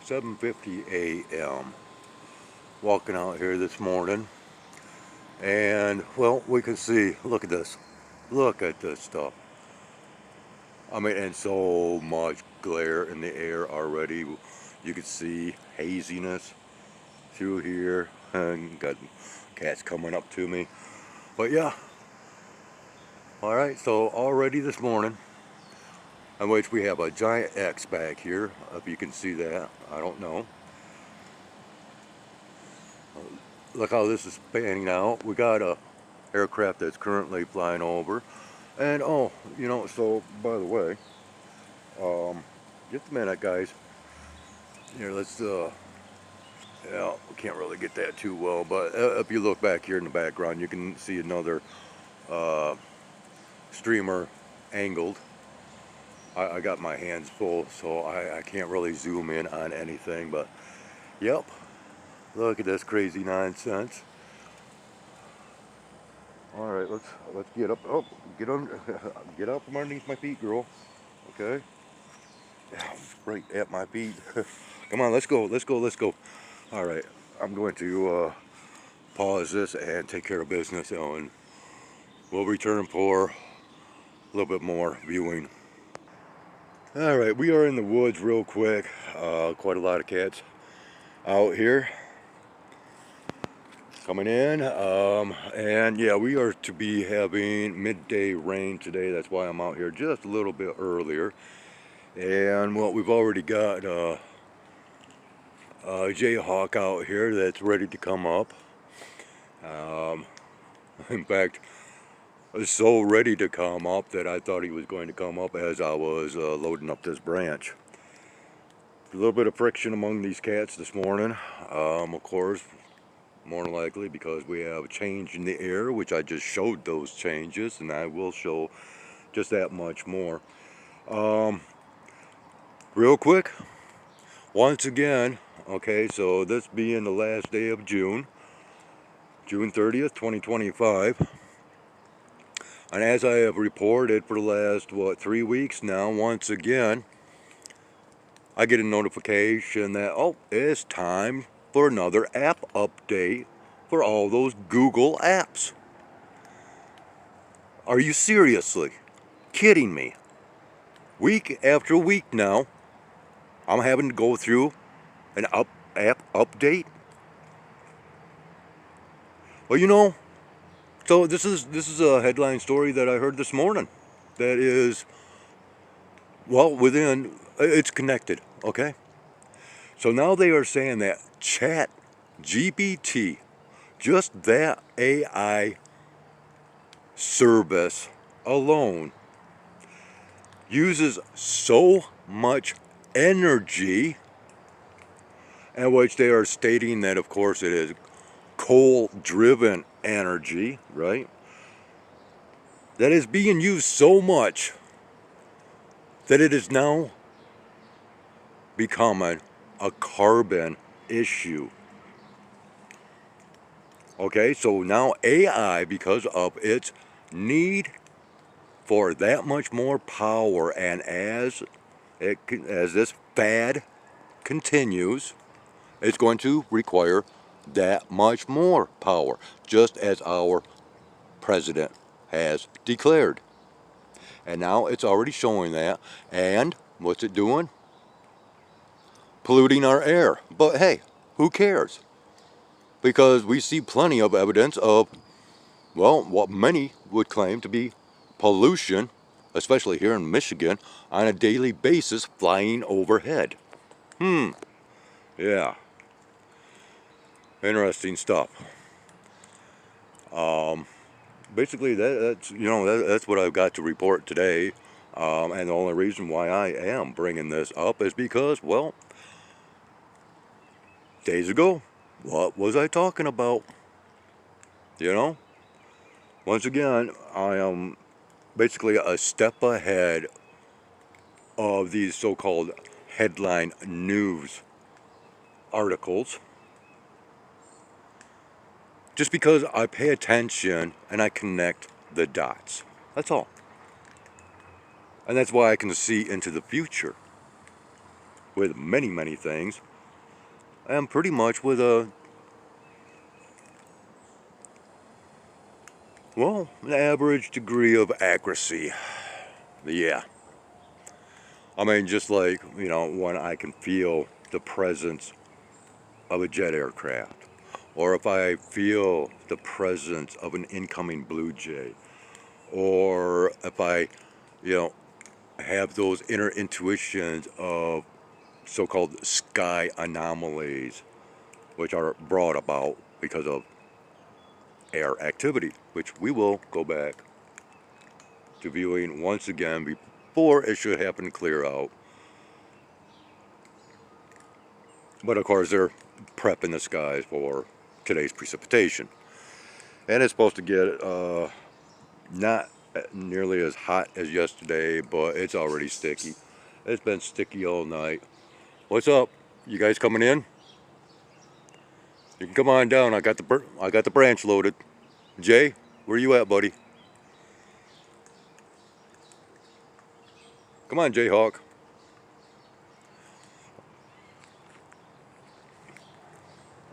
7:50 a.m. Walking out here this morning, and well, we can see, look at this stuff. I mean, and so much glare in the air already. You can see haziness through here, and got cats coming up to me. But yeah, all right, so already this morning, in which we have a giant X back here, if you can see that, I don't know. Look how this is panning out. We got a aircraft that's currently flying over, and oh, so by the way, just a minute, guys. Here, let's yeah, we can't really get that too well, but if you look back here in the background, you can see another streamer angled. I got my hands full, so I can't really zoom in on anything, but yep, look at this crazy nonsense. All right, let's get up. Oh, get up from underneath my feet, girl. Okay. Yeah, right at my feet. Come on, let's go. All right, I'm going to pause this and take care of business, and we'll return for a little bit more viewing. All right, we are in the woods real quick. Quite a lot of cats out here coming in, and yeah, we are to be having midday rain today. That's why I'm out here just a little bit earlier. And well, we've already got a Jayhawk out here that's ready to come up. In fact, so ready to come up that I thought he was going to come up as I was loading up this branch. A little bit of friction among these cats this morning, of course, more than likely because we have a change in the air, which I just showed those changes, and I will show just that much more. Real quick, once again, okay, so this being the last day of June 30th, 2025, and as I have reported for the last, 3 weeks now, once again, I get a notification that, oh, it's time for another app update for all those Google apps. Are you seriously kidding me? Week after week now, I'm having to go through an app update. Well, so this is a headline story that I heard this morning. That is, well, it's connected. Okay. So now they are saying that Chat GPT, just that AI service alone, uses so much energy, in which they are stating that, of course, it is coal-driven energy, right? That is being used so much that it is now becoming a carbon issue. Okay, so now AI, because of its need for that much more power, and as this fad continues, it's going to require that much more power, just as our president has declared. And now it's already showing that. And what's it doing? Polluting our air. But hey, who cares? Because we see plenty of evidence of, well, what many would claim to be pollution, especially here in Michigan, on a daily basis flying overhead. Yeah. Interesting stuff. Basically, that's what I've got to report today. And the only reason why I am bringing this up is because, well, days ago, what was I talking about? Once again, I am basically a step ahead of these so-called headline news articles, just because I pay attention and I connect the dots. That's all. And that's why I can see into the future with many, many things and pretty much with a, well, an average degree of accuracy. Yeah. I mean, just like, you know, when I can feel the presence of a jet aircraft, or if I feel the presence of an incoming blue jay, or if I, you know, have those inner intuitions of so-called sky anomalies, which are brought about because of air activity, which we will go back to viewing once again before it should happen to clear out. But of course, they're prepping the skies for today's precipitation. And it's supposed to get not nearly as hot as yesterday, but it's already sticky. It's been sticky all night. What's up? You guys coming in? You can come on down. I got the branch loaded. Jay, where you at, buddy? Come on, Jayhawk.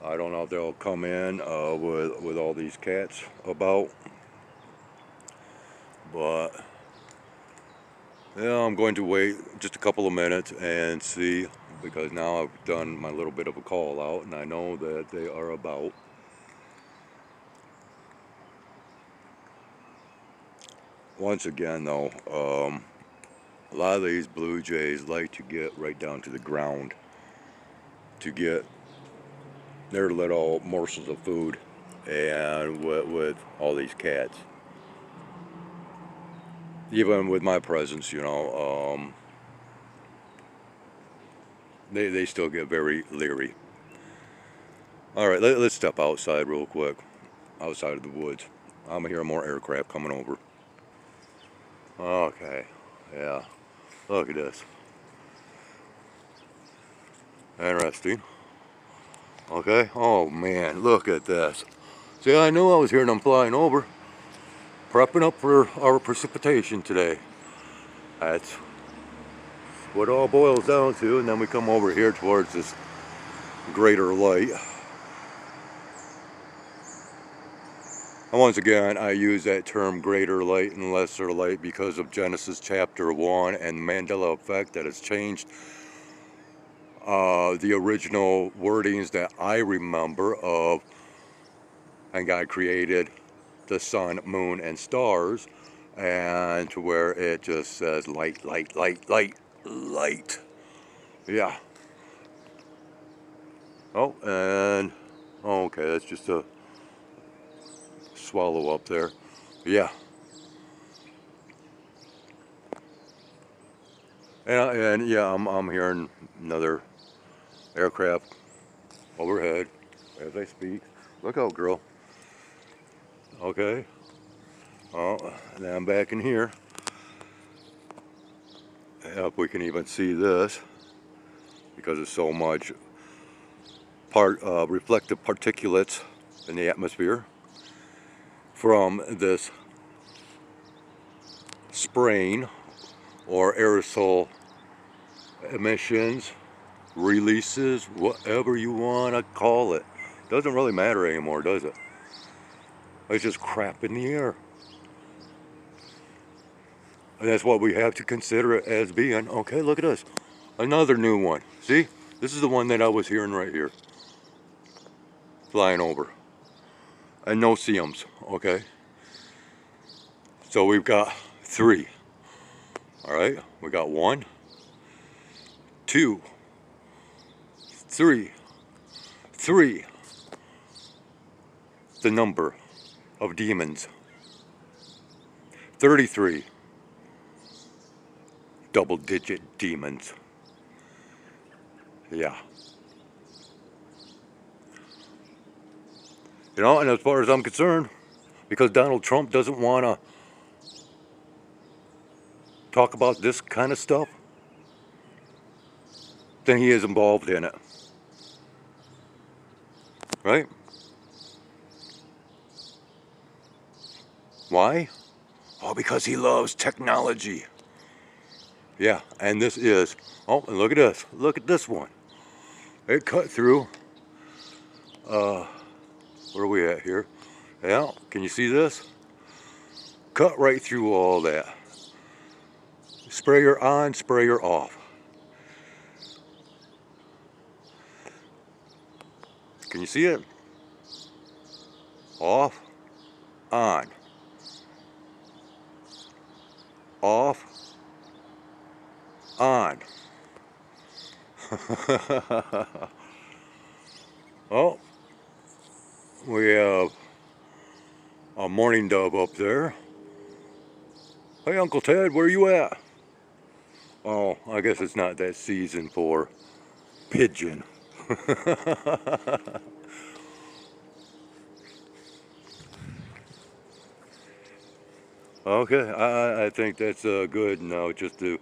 I don't know if they'll come in with all these cats about, but yeah, I'm going to wait just a couple of minutes and see, because now I've done my little bit of a call out and I know that they are about. Once again though, a lot of these blue jays like to get right down to the ground to get their little morsels of food, and with all these cats, even with my presence, you know, they still get very leery. All right, let's step outside real quick, outside of the woods. I'm hearing more aircraft coming over. Okay, yeah, look at this. Interesting. Okay, oh man, look at this. See, I knew I was hearing them flying over, prepping up for our precipitation today. That's what it all boils down to, and then we come over here towards this greater light. And once again, I use that term greater light and lesser light because of Genesis chapter 1 and Mandela effect that has changed the original wordings that I remember of, and God created the sun, moon, and stars, and to where it just says light, light, light, light, light. Yeah. Oh, and okay, that's just a swallow up there. Yeah. And yeah, I'm hearing another aircraft overhead as I speak. Look out, girl. Okay. Oh, now I'm back in here. If we can even see this, because there's so much reflective particulates in the atmosphere from this spraying or aerosol emissions, releases, whatever you want to call it. Doesn't really matter anymore, does it? It's just crap in the air. And that's what we have to consider it as being. Okay, look at this. Another new one. See? This is the one that I was hearing right here. Flying over. And no CMs, okay? So we've got 3. Alright, we got 1, 2, 3. 3. The number of demons. 33. Double-digit demons. Yeah. You know, and as far as I'm concerned, because Donald Trump doesn't want to talk about this kind of stuff, then he is involved in it. Right? Why? Oh, because he loves technology. Yeah, and this is, oh, and look at this. Look at this one. It cut through Where are we at here? Yeah, can you see this? Cut right through all that. Sprayer on, sprayer off. Can you see it? Off, on. Off, on. Oh, we have a mourning dove up there. Hey, Uncle Ted, where you at? Oh, I guess it's not that season for pigeon. Okay, I think that's good now, just to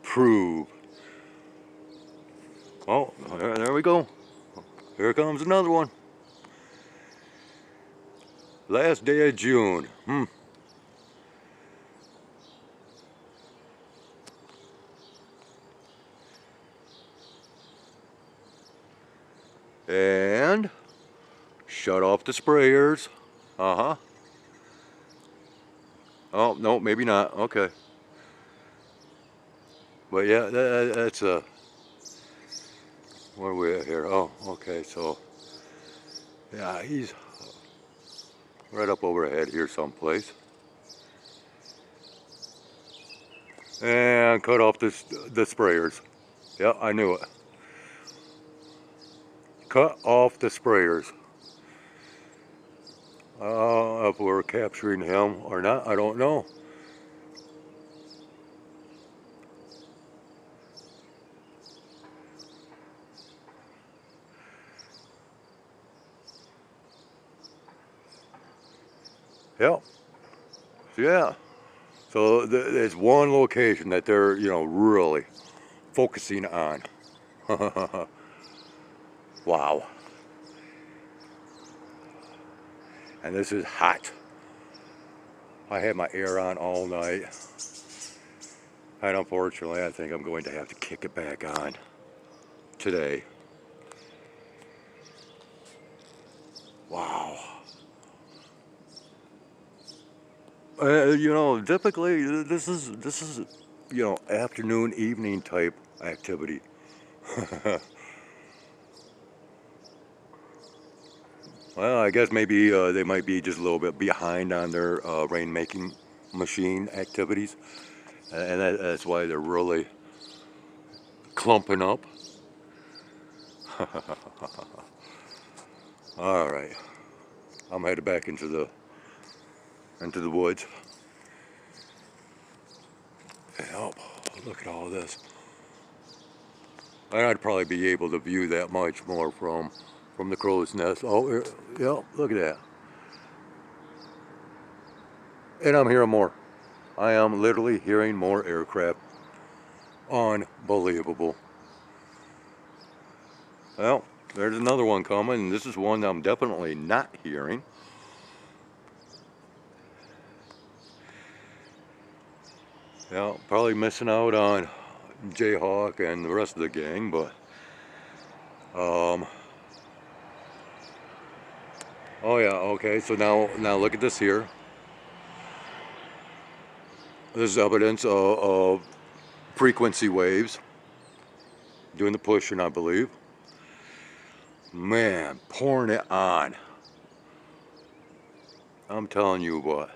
prove. Oh, there we go. Here comes another one. Last day of June. And shut off the sprayers. Uh-huh. Oh, no, maybe not. Okay. But yeah, that's a... Where are we at here? Oh, okay, so... Yeah, he's right up overhead here someplace. And cut off the sprayers. Yeah, I knew it. Cut off the sprayers. If we're capturing him or not, I don't know. Yep. Yeah. So there's one location that they're, you know, really focusing on. Wow. And this is hot. I had my air on all night. And unfortunately, I think I'm going to have to kick it back on today. Wow. You know, typically this is you know, afternoon, evening type activity. Well, I guess maybe they might be just a little bit behind on their rainmaking machine activities, and that's why they're really clumping up. All right, I'm headed back into the woods. Oh, look at all this. And I'd probably be able to view that much more from the crow's nest. Oh, yeah, look at that. And I'm hearing more. I am literally hearing more aircraft. Unbelievable. Well, there's another one coming. This is one I'm definitely not hearing. Yeah, probably missing out on Jayhawk and the rest of the gang, but oh yeah, okay, so now look at this here. This is evidence of frequency waves doing the pushing, I believe. Man, pouring it on. I'm telling you what.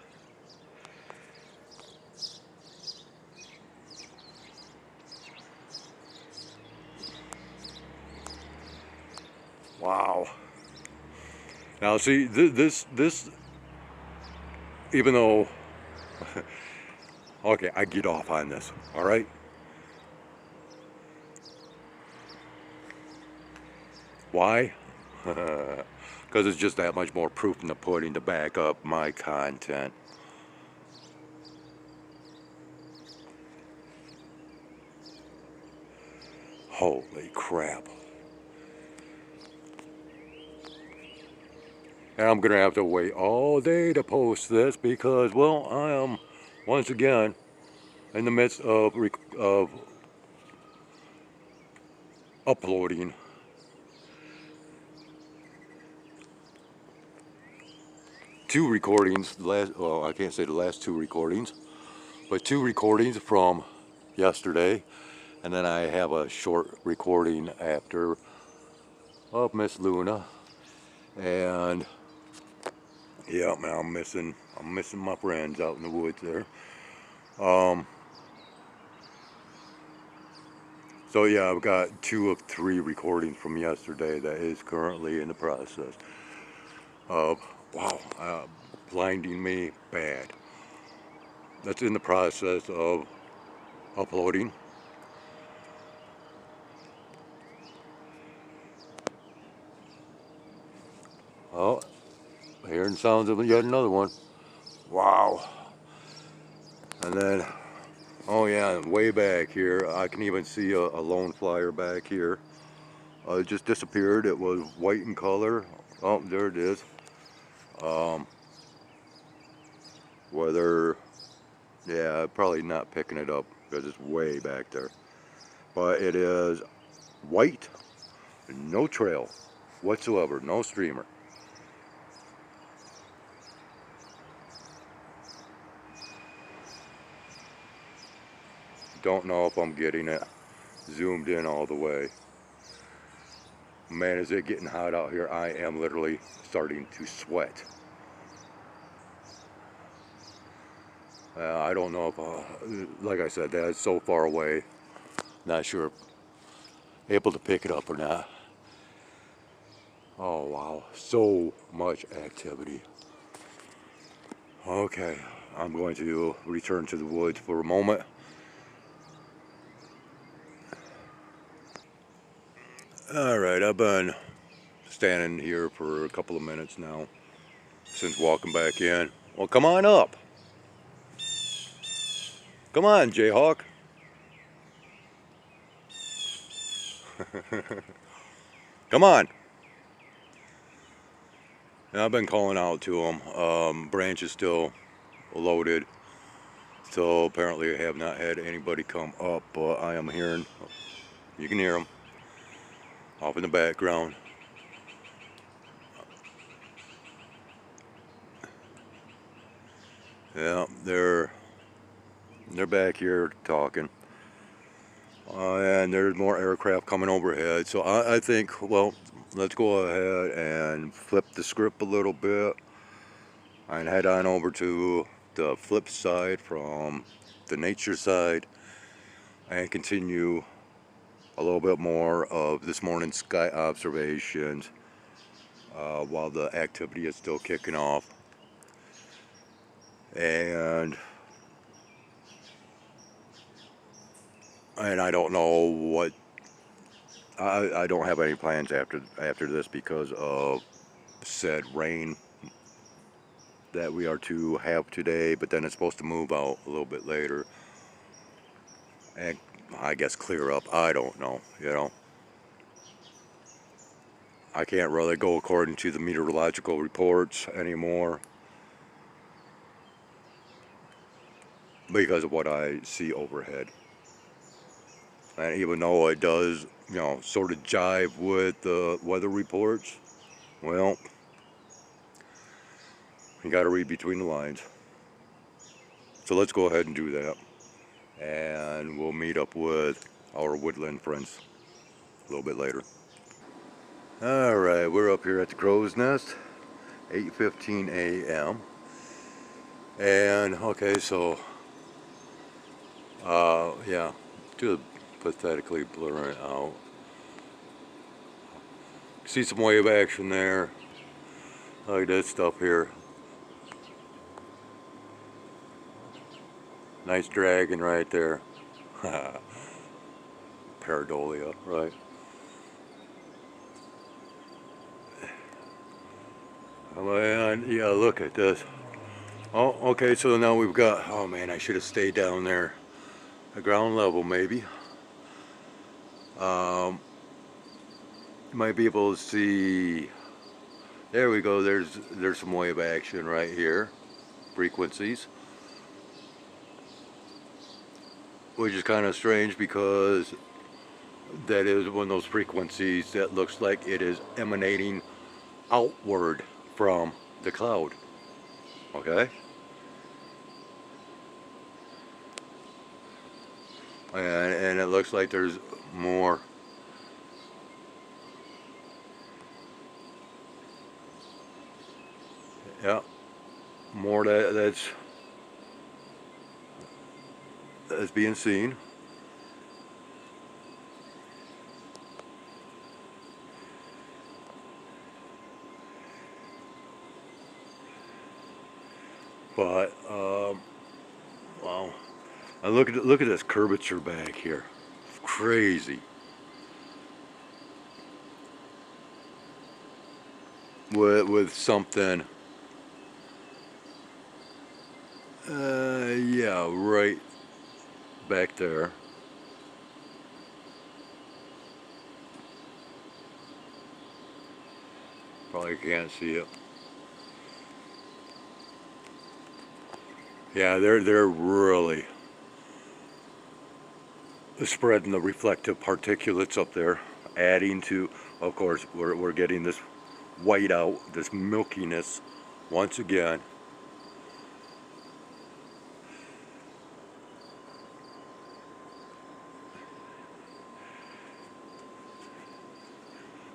Wow. Now see, this even though, okay, I get off on this, all right? Why? Because it's just that much more proof in the pudding to back up my content. Holy crap. And I'm going to have to wait all day to post this because, well, I am, once again, in the midst of uploading two recordings, well, I can't say the last two recordings, but two recordings from yesterday, and then I have a short recording after of Miss Luna. And yeah, man, I'm missing my friends out in the woods there. So yeah, I've got 2 of 3 recordings from yesterday that is currently in the process of, wow, blinding me bad. That's in the process of uploading. Oh, hearing sounds of yet another one. Wow. And then, oh yeah, way back here, I can even see a lone flyer back here. It just disappeared. It was white in color. Oh, there it is. Whether, yeah, probably not picking it up because it's way back there. But it is white, no trail whatsoever, no streamer. Don't know if I'm getting it zoomed in all the way. Man, is it getting hot out here. I am literally starting to sweat. I don't know if, like I said, that's so far away. Not sure if able to pick it up or not. Oh wow, so much activity. Okay, I'm going to return to the woods for a moment. Alright, I've been standing here for a couple of minutes now since walking back in. Well, come on up. Come on, Jayhawk. Come on. And I've been calling out to them. Branch is still loaded, so apparently I have not had anybody come up, but I am hearing, you can hear them off in the background. Yeah, they're back here talking. And there's more aircraft coming overhead, so I think, well, let's go ahead and flip the script a little bit and head on over to the flip side from the nature side and continue a little bit more of this morning's sky observations while the activity is still kicking off. And I don't know what, I don't have any plans after this because of said rain that we are to have today, but then it's supposed to move out a little bit later and I guess clear up. I don't know, you know. I can't really go according to the meteorological reports anymore because of what I see overhead. And even though it does, you know, sort of jive with the weather reports, well, you got to read between the lines. So let's go ahead and do that. And we'll meet up with our woodland friends a little bit later. Alright, we're up here at the crow's nest, 8:15 a.m. And, okay, so, yeah, just pathetically blurring out. See some wave action there. Like this stuff here. Nice dragon right there. Pareidolia, right? Oh man, yeah, look at this. Oh, okay, so now we've got, oh man, I should have stayed down there. At ground level, maybe. You might be able to see, there we go, there's some wave action right here. Frequencies. Which is kind of strange because that is one of those frequencies that looks like it is emanating outward from the cloud. Okay? And it looks like there's more. Yeah, more that's being seen. But wow, and look at this curvature back here, crazy. With something, yeah, right back there. Probably can't see it. Yeah, they're really spreading the reflective particulates up there, adding to, of course, we're getting this white out, this milkiness once again.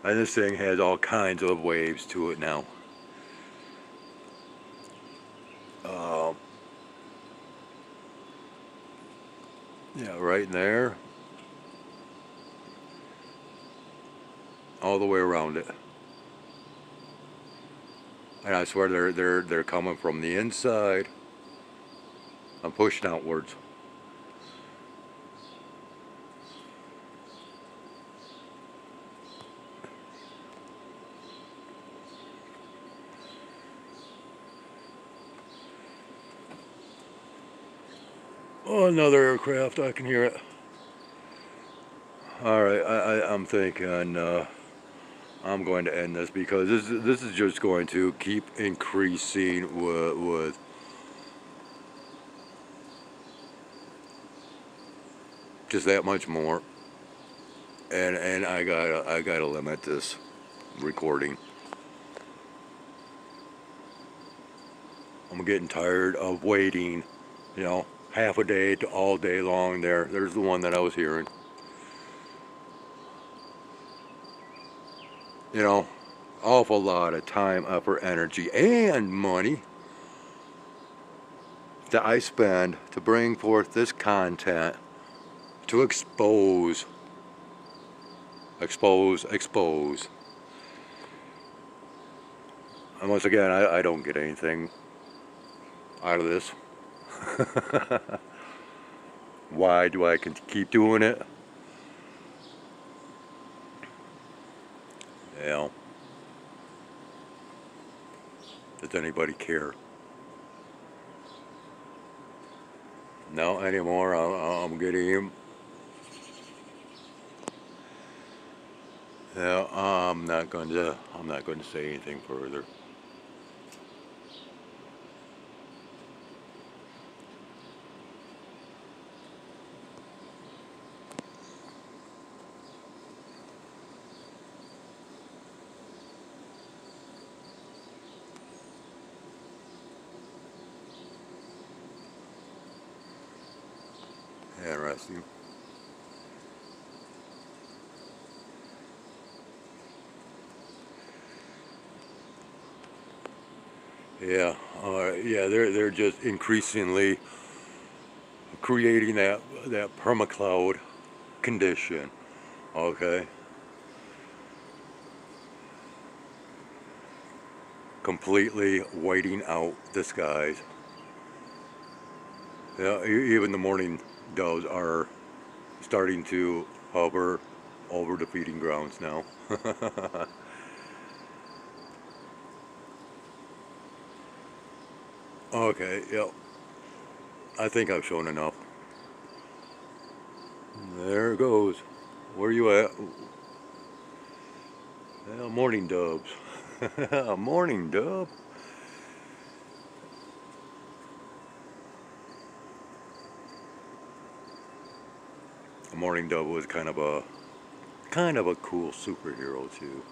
And this thing has all kinds of waves to it now. Uh, yeah, right in there, all the way around it. And I swear they're coming from the inside. I'm pushing outwards. Oh, another aircraft. I can hear it. All right, I'm thinking I'm going to end this because this is just going to keep increasing with just that much more. And I gotta limit this recording. I'm getting tired of waiting, half a day to all day long there. There's the one that I was hearing. Awful lot of time, effort, energy, and money that I spend to bring forth this content to expose. And once again, I don't get anything out of this. Why do I keep doing it? Yeah. Does anybody care? No anymore. I'm getting. Yeah. I'm not going to. I'm not going to say anything further. Interesting. Yeah. Yeah. They're just increasingly creating that permacloud condition. Okay. Completely whiting out the skies. Yeah, even the morning doves are starting to hover over the feeding grounds now. Okay, yep. I think I've shown enough. There it goes. Where you at? Yeah, morning doves. Morning dove. A morning dove was kind of a cool superhero too.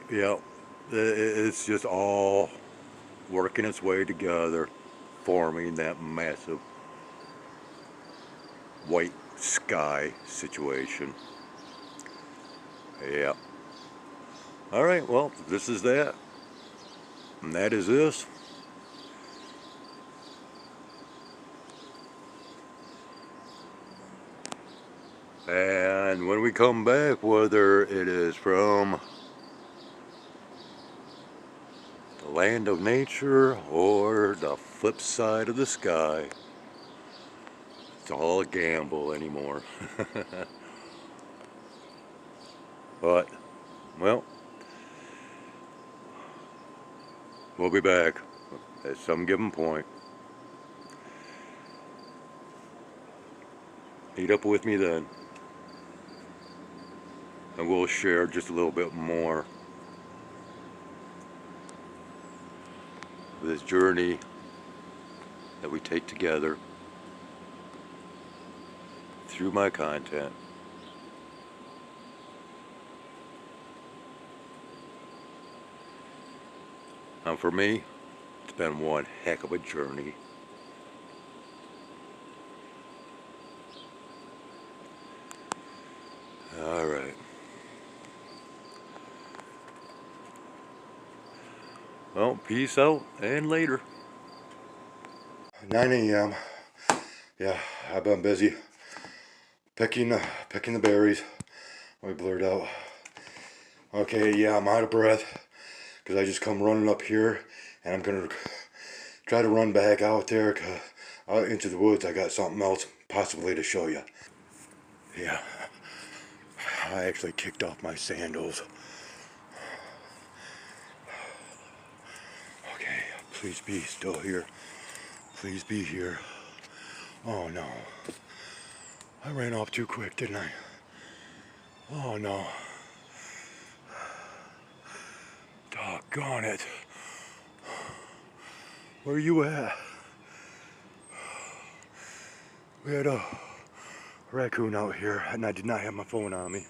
Yeah, it's just all working its way together, forming that massive white sky situation. Yeah. All right, well, this is that, and that is this. And when we come back, whether it is from the land of nature or the flip side of the sky, it's all a gamble anymore. But, well, we'll be back at some given point. Meet up with me then, and we'll share just a little bit more of this journey that we take together through my content. And for me, it's been one heck of a journey. All right. Well, peace out and later. 9 a.m. Yeah, I've been busy picking the berries. I blurred out. Okay, yeah, I'm out of breath because I just come running up here, and I'm gonna try to run back out there out into the woods. I got something else possibly to show you. Yeah, I actually kicked off my sandals. Okay, please be still here. Please be here. Oh no. I ran off too quick, didn't I? Oh no. Doggone it. Where you at? We had a raccoon out here and I did not have my phone on me.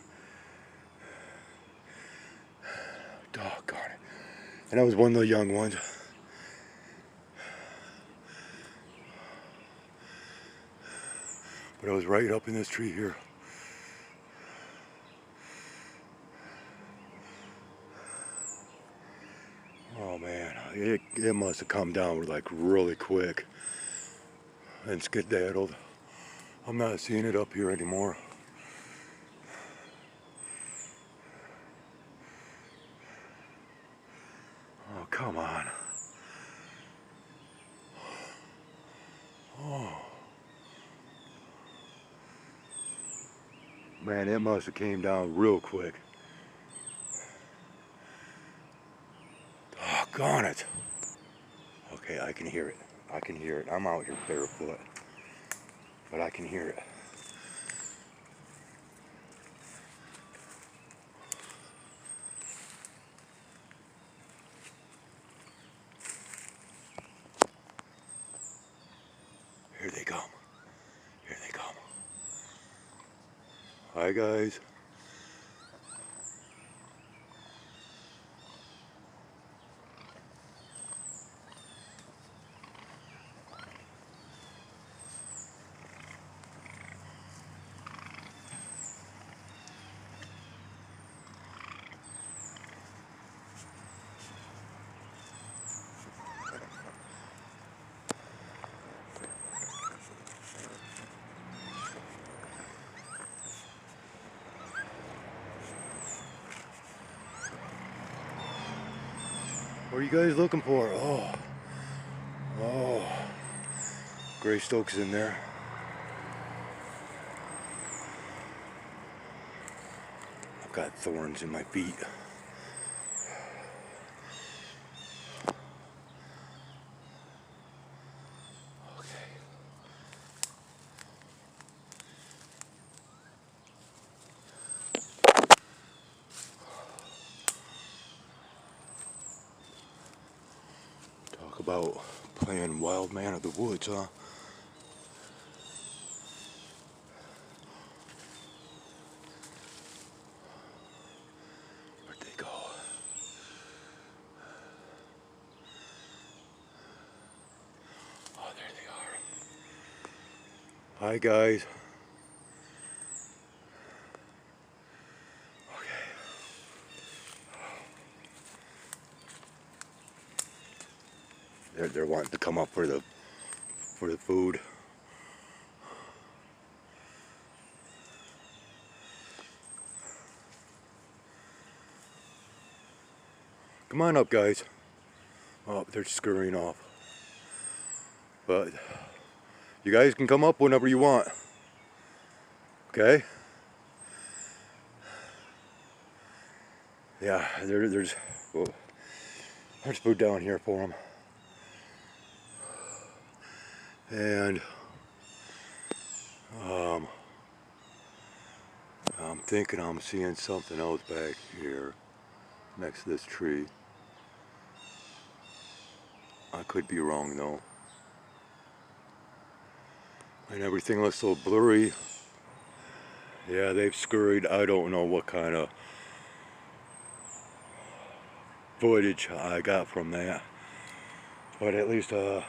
Doggone it. And that was one of the young ones. But I was right up in this tree here. Oh man, it must have come down like really quick and skedaddled. I'm not seeing it up here anymore. Oh, come on. Oh. Man, it must have came down real quick. Doggone it. Okay, I can hear it. I can hear it. I'm out here barefoot, but I can hear it. Here they come. Here they come. Hi, guys. What are you guys looking for? Oh. Oh. Gray Stokes in there. I've got thorns in my feet. Okay. Talk about playing wild man of the woods, huh? Where'd they go? Hi guys. They're wanting to come up for the food. Come on up, guys. Oh, they're scurrying off. But you guys can come up whenever you want. Okay? Yeah, there's food down here for them. And I'm thinking I'm seeing something else back here next to this tree. I could be wrong though. And everything looks so blurry. Yeah, they've scurried. I don't know what kind of footage I got from that. But at least I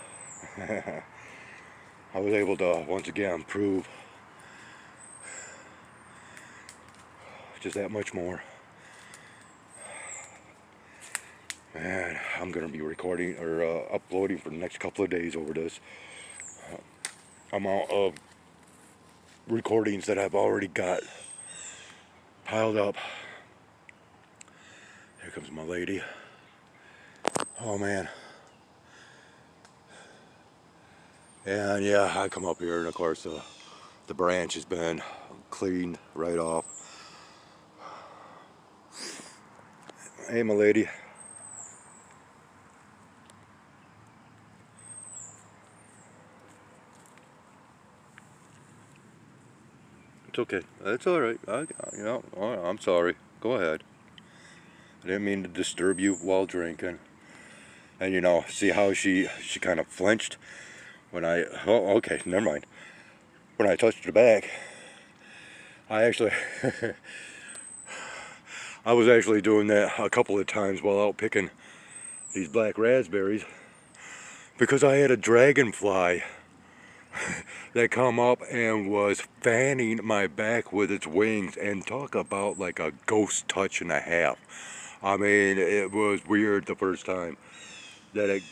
was able to once again prove just that much more. And I'm gonna be recording or uploading for the next couple of days over this amount of recordings that I've already got piled up. Here comes my lady. Oh man. And yeah, I come up here and of course the branch has been cleaned right off. Hey my lady. It's okay. It's all right. I'm sorry. Go ahead. I didn't mean to disturb you while drinking. And you know, see how she kind of flinched when I. Oh, okay. Never mind. When I touched her back, I actually. I was actually doing that a couple of times while out picking these black raspberries because I had a dragonfly that come up and was fanning my back with its wings, and talk about like a ghost touch and a half. I mean, it was weird the first time that it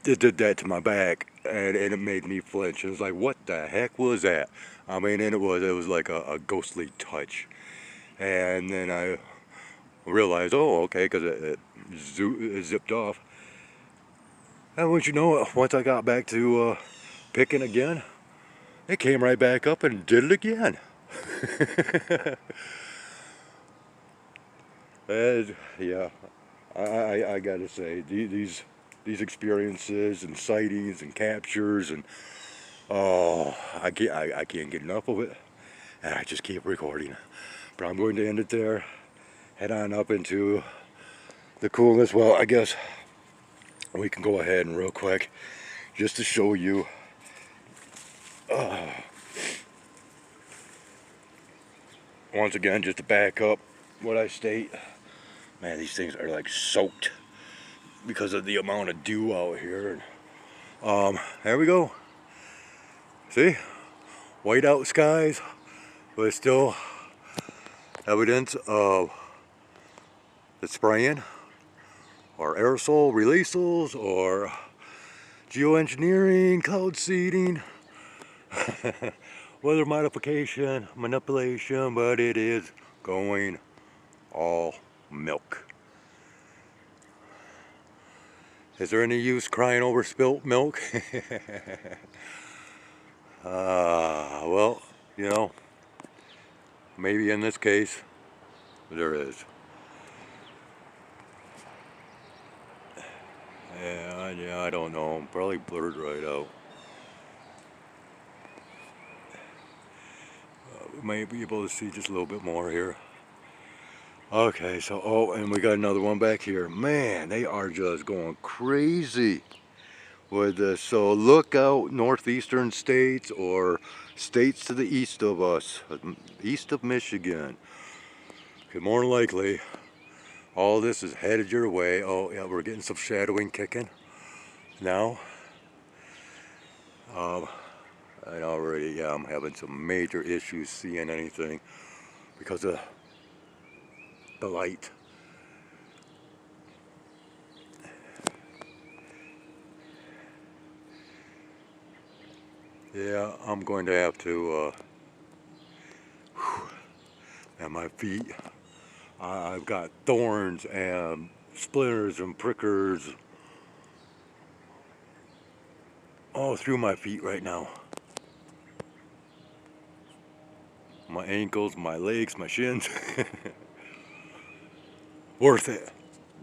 did that to my back, and it made me flinch. It was like, what the heck was that? I mean, and it was like a ghostly touch. And then I realized, oh, okay, because it zipped off. And once you know it, once I got back to picking again, it came right back up and did it again. And, yeah, I gotta say, these experiences and sightings and captures and oh, I can't get enough of it, and I just keep recording. But I'm going to end it there. Head on up into the coolness. Well, I guess we can go ahead and real quick, just to show you. Once again, just to back up what I state. Man, these things are like soaked because of the amount of dew out here. There we go. See? Whiteout skies, but still evidence of the spraying or aerosol releases or geoengineering, cloud seeding, weather modification, manipulation, but it is going all milk. Is there any use crying over spilt milk? Well, you know, maybe in this case, there is. Yeah, I don't know. I'm probably blurred right out. We might be able to see just a little bit more here. Okay, so, oh, and we got another one back here. Man, they are just going crazy with this. So look out, northeastern states or states to the east of us, east of Michigan. Okay, more than likely, all this is headed your way. Oh, yeah, we're getting some shadowing kicking now. And already, yeah, I'm having some major issues seeing anything because of the light. Yeah, I'm going to have to, and my feet, I've got thorns and splinters and prickers all through my feet right now. My ankles, my legs, my shins. Worth it.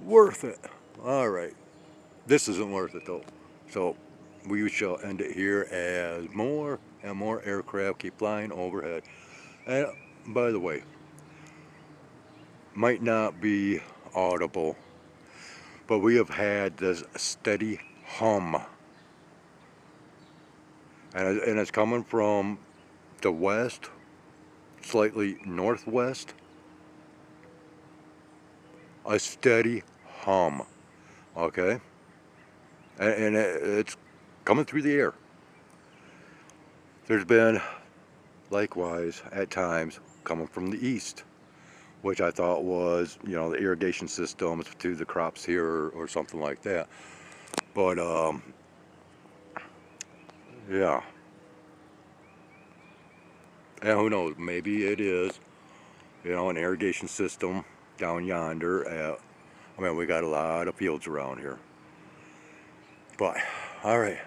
Worth it. Alright. This isn't worth it though. So we shall end it here as more and more aircraft keep flying overhead. And by the way, might not be audible, but we have had this steady hum. And it's coming from the west, slightly northwest. A steady hum. Okay? And it's coming through the air. There's been, likewise, at times, coming from the east, which I thought was, you know, the irrigation systems to the crops here or something like that. But, yeah. And who knows, maybe it is, you know, an irrigation system down yonder. I mean, we got a lot of fields around here. But, alright.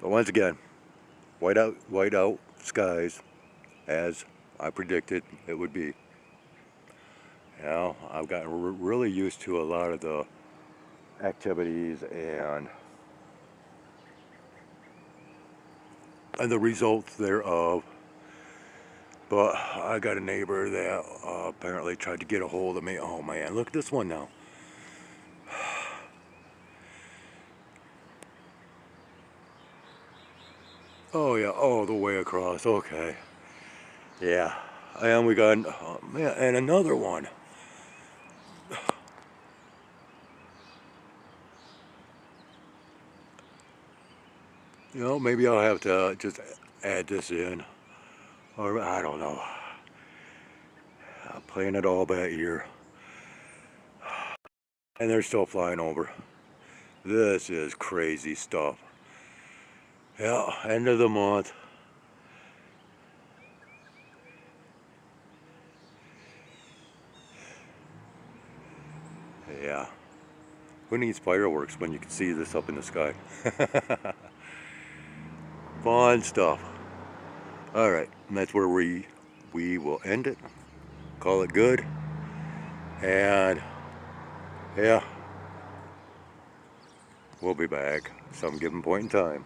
But once again, white out skies, as I predicted it would be. You know, I've gotten really used to a lot of the activities and the results thereof. But I got a neighbor that apparently tried to get a hold of me. Oh man, look at this one now. Oh yeah, all the way across, okay. Yeah, and we got, man, and another one. You know, maybe I'll have to just add this in. Or, I don't know. I'm playing it all that year. And they're still flying over. This is crazy stuff. Yeah, end of the month. Yeah. Who needs fireworks when you can see this up in the sky? Fun stuff. Alright, and that's where we will end it. Call it good. And yeah, we'll be back some given point in time.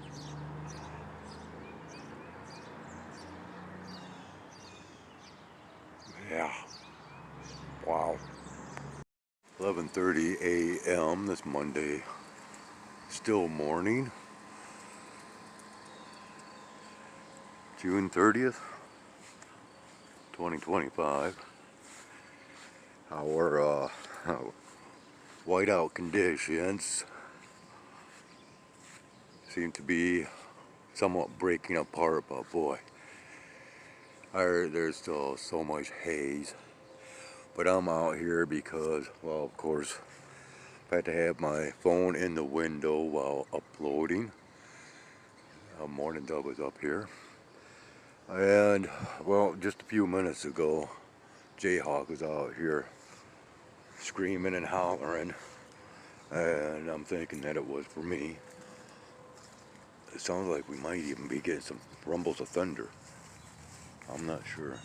Yeah. Wow. 11:30 a.m. this Monday. Still morning. June 30th, 2025. Our whiteout conditions seem to be somewhat breaking apart, but boy, there's still so much haze. But I'm out here because, well, of course, I had to have my phone in the window while uploading. Morning Dove was up here. And, well, just a few minutes ago, Jayhawk was out here screaming and hollering. And I'm thinking that it was for me. It sounds like we might even be getting some rumbles of thunder. I'm not sure.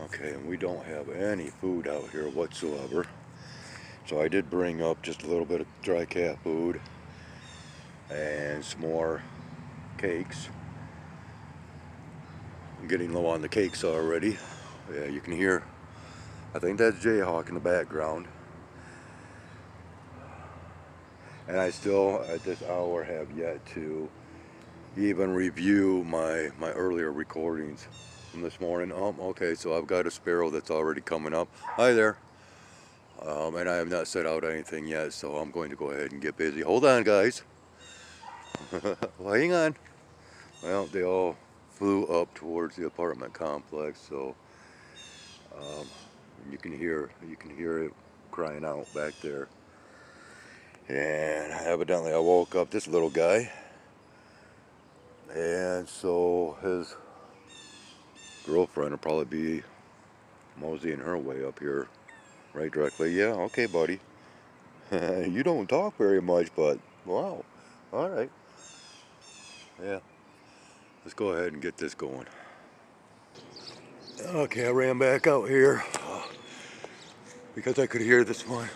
Okay, and we don't have any food out here whatsoever. So I did bring up just a little bit of dry cat food and some more cakes. I'm getting low on the cakes already. Yeah, you can hear, I think that's Jayhawk in the background. And I still, at this hour, have yet to even review my earlier recordings from this morning. Okay, so I've got a sparrow that's already coming up. Hi there. And I have not set out anything yet, so I'm going to go ahead and get busy. Hold on, guys. Well, hang on. Well, they all flew up towards the apartment complex, so you can hear it crying out back there. And evidently I woke up this little guy, and so his girlfriend will probably be moseying her way up here right directly. Yeah, okay, buddy. You don't talk very much, but wow. All right. Yeah. Let's go ahead and get this going. Okay, I ran back out here because I could hear this one.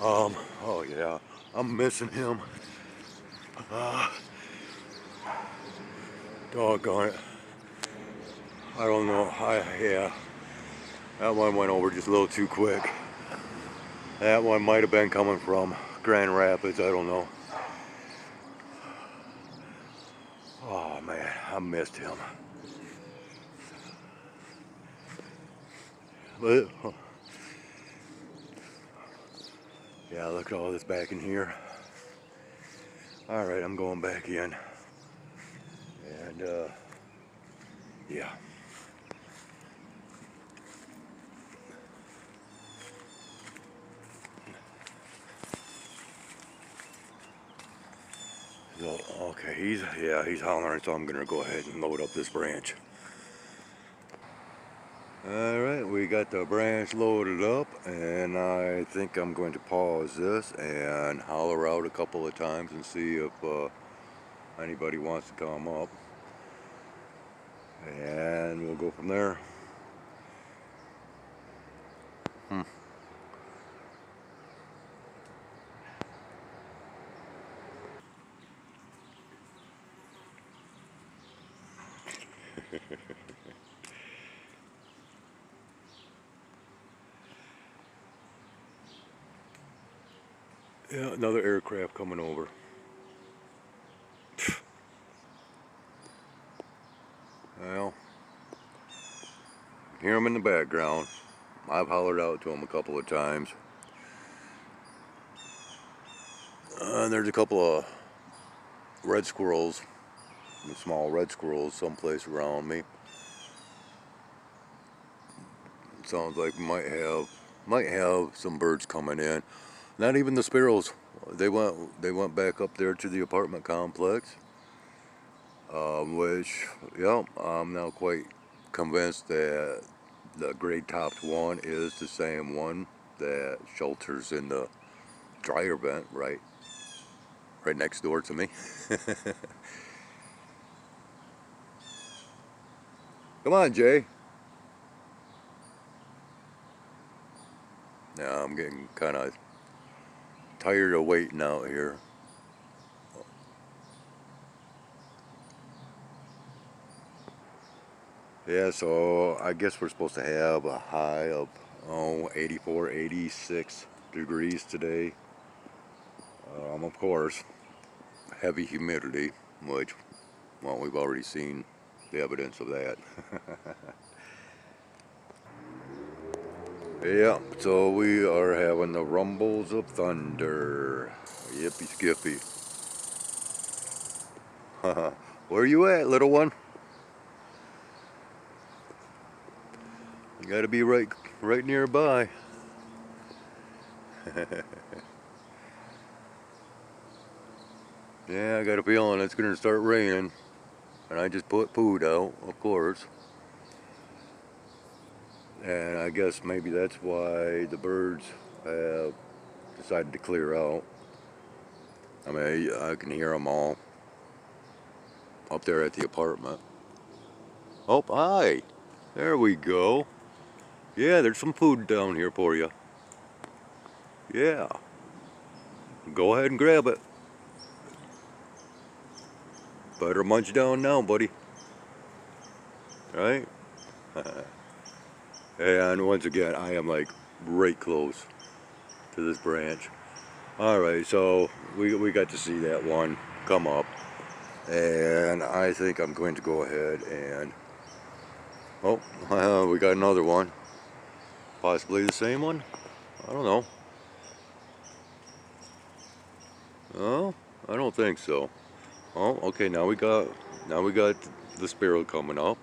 Oh yeah, I'm missing him. Doggone it. I don't know. Yeah. That one went over just a little too quick. That one might have been coming from Grand Rapids, I don't know. Oh man, I missed him. But, yeah, look at all this back in here. Alright, I'm going back in. And, yeah. So, okay, he's hollering, so I'm gonna go ahead and load up this branch. Alright, we got the branch loaded up, and I think I'm going to pause this and holler out a couple of times and see if anybody wants to come up. And we'll go from there. Yeah, another aircraft coming over. Well, hear them in the background. I've hollered out to them a couple of times. There's a couple of red squirrels, small red squirrels someplace around me. It sounds like we might have some birds coming in. Not even the sparrows. They went back up there to the apartment complex. Which, yeah, I'm now quite convinced that the gray topped one is the same one that shelters in the dryer vent right next door to me. Come on, Jay. Now I'm getting kind of tired of waiting out here. Yeah, so I guess we're supposed to have a high of 84, 86 degrees today. Of course, heavy humidity, which, well, we've already seen the evidence of that. Yeah, so we are having the rumbles of thunder. Yippee skippy. Where you at, little one? You gotta be right nearby. Yeah, I got a feeling it's gonna start raining. And I just put food out, of course. And I guess maybe that's why the birds have decided to clear out. I mean, I can hear them all up there at the apartment. Oh, hi. There we go. Yeah, there's some food down here for you. Yeah. Go ahead and grab it. Better munch down now, buddy. Right? And once again, I am like right close to this branch. Alright, so we got to see that one come up. And I think I'm going to go ahead and... Oh, we got another one. Possibly the same one? I don't know. Oh, I don't think so. Oh, okay, now we got the sparrow coming up.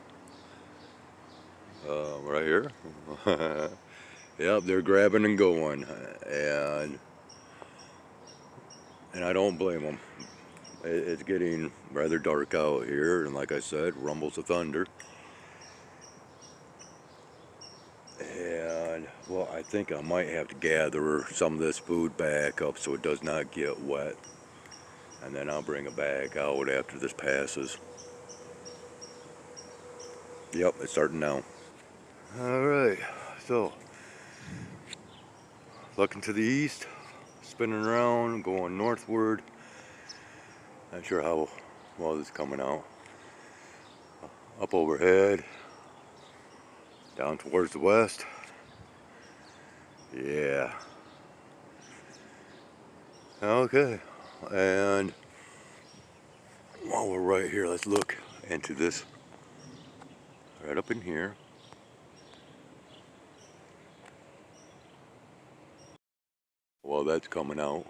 Right here. Yep, they're grabbing and going, and I don't blame them. It's getting rather dark out here, and like I said, rumbles of thunder. And well, I think I might have to gather some of this food back up so it does not get wet, and then I'll bring it back out after this passes. Yep, it's starting now. All right, so looking to the east, spinning around, going northward. Not sure how well this is coming out. Up overhead, down towards the west. Yeah. Okay, and while we're right here, let's look into this right up in here. Well, that's coming out.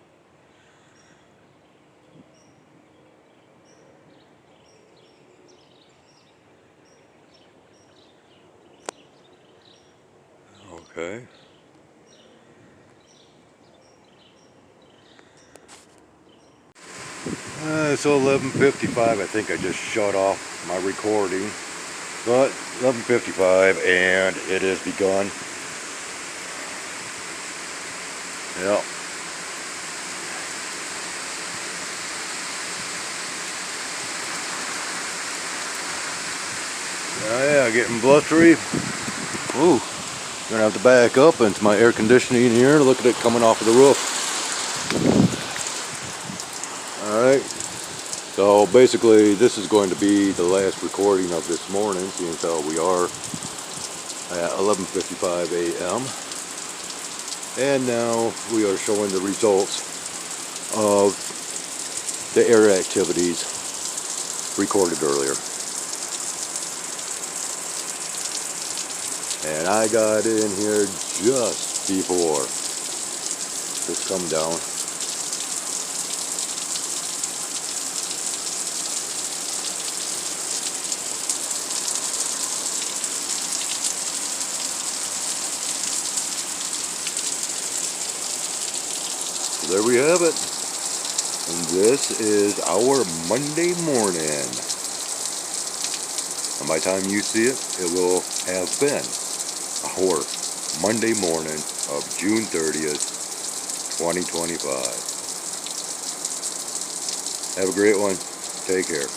Okay. So 11:55, I think I just shut off my recording. But 11:55 and it has begun. Yep. Oh yeah, getting blustery. Ooh, gonna have to back up into my air conditioning here. Look at it coming off of the roof. Alright, so basically this is going to be the last recording of this morning, seeing as how we are at 11:55 a.m. And now we are showing the results of the air activities recorded earlier. And I got in here just before this come down. So there we have it. And this is our Monday morning. And by the time you see it, it will have been our Monday morning of June 30th, 2025. Have a great one. Take care.